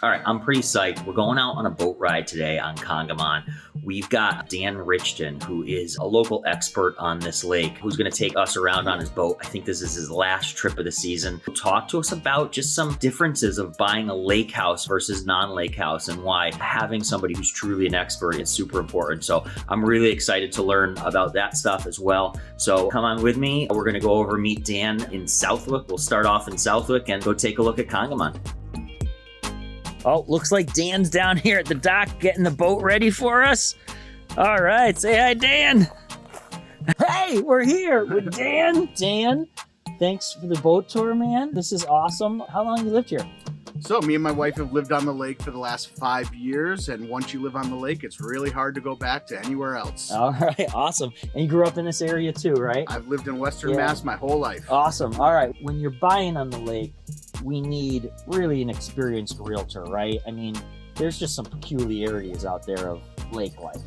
All right, I'm pretty psyched. We're going out on a boat ride today on Congamon. We've got Dan Richton, who is a local expert on this lake, who's going to take us around on his boat. I think this is his last trip of the season. He'll talk to us about just some differences of buying a lake house versus non-lake house and why having somebody who's truly an expert is super important. So I'm really excited to learn about that stuff as well. So come on with me. We're going to go over meet Dan in Southwick. We'll start off in Southwick and go take a look at Congamon. Oh, looks like Dan's down here at the dock getting the boat ready for us. All right, say hi, Dan. Hey, we're here with Dan. Dan, thanks for the boat tour, man. This is awesome. How long you lived here? So me and my wife have lived on the lake for the last 5 years, and once you live on the lake, it's really hard to go back to anywhere else. All right, awesome. And you grew up in this area too, right? I've lived in Western Mass my whole life. Awesome. All right, when you're buying on the lake, we need really an experienced realtor, right? I mean, there's just some peculiarities out there of lake life.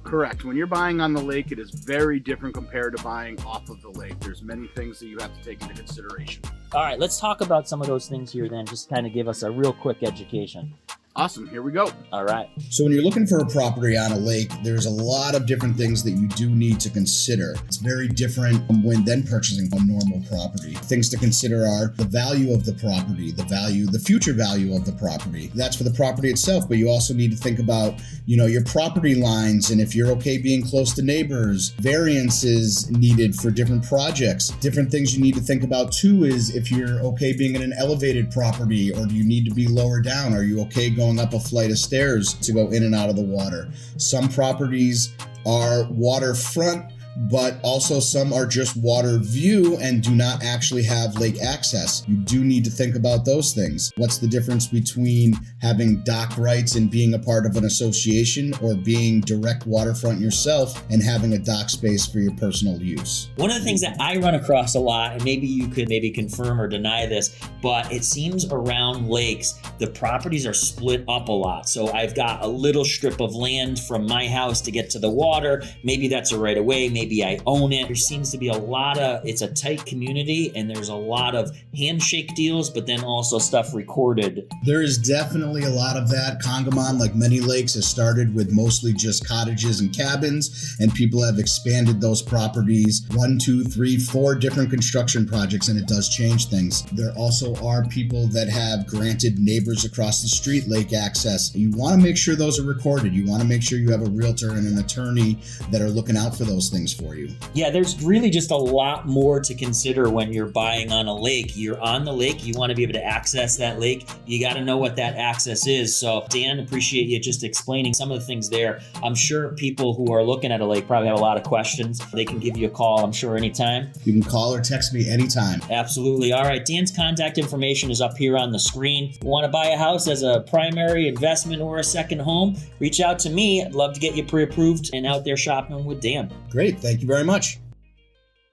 Correct. When you're buying on the lake, it is very different compared to buying off of the lake. There's many things that you have to take into consideration. All right, let's talk about some of those things here then, just kind of give us a real quick education. Awesome. Here we go. All right. So when you're looking for a property on a lake, there's a lot of different things that you do need to consider. It's very different when then purchasing a normal property. Things to consider are the value of the property, the future value of the property. That's for the property itself, but you also need to think about, your property lines and if you're okay being close to neighbors, variances needed for different projects. Different things you need to think about too is if you're okay being in an elevated property or do you need to be lower down? Are you okay going up a flight of stairs to go in and out of the water? Some properties are waterfront, but also some are just water view and do not actually have lake access. You do need to think about those things. What's the difference between having dock rights and being a part of an association or being direct waterfront yourself and having a dock space for your personal use? One of the things that I run across a lot, and maybe you could confirm or deny this, but it seems around lakes, the properties are split up a lot. So I've got a little strip of land from my house to get to the water. Maybe that's a right of way. Maybe I own it. There seems to be it's a tight community and there's a lot of handshake deals, but then also stuff recorded. There is definitely a lot of that. Congamon, like many lakes, has started with mostly just cottages and cabins, and people have expanded those properties 1, 2, 3, 4 different construction projects, and it does change things. There also are people that have granted neighbors across the street lake access. You want to make sure those are recorded. You want to make sure you have a realtor and an attorney that are looking out for those things for you. Yeah, there's really just a lot more to consider when you're buying on a lake. You're on the lake, you want to be able to access that lake. You got to know what that access is. So Dan, appreciate you just explaining some of the things there. I'm sure people who are looking at a lake probably have a lot of questions. They can give you a call, I'm sure, anytime. You can call or text me anytime. Absolutely. All right, Dan's contact information is up here on the screen. If you want to buy a house as a primary investment or a second home, reach out to me. I'd love to get you pre-approved and out there shopping with Dan. Great. Thank you very much.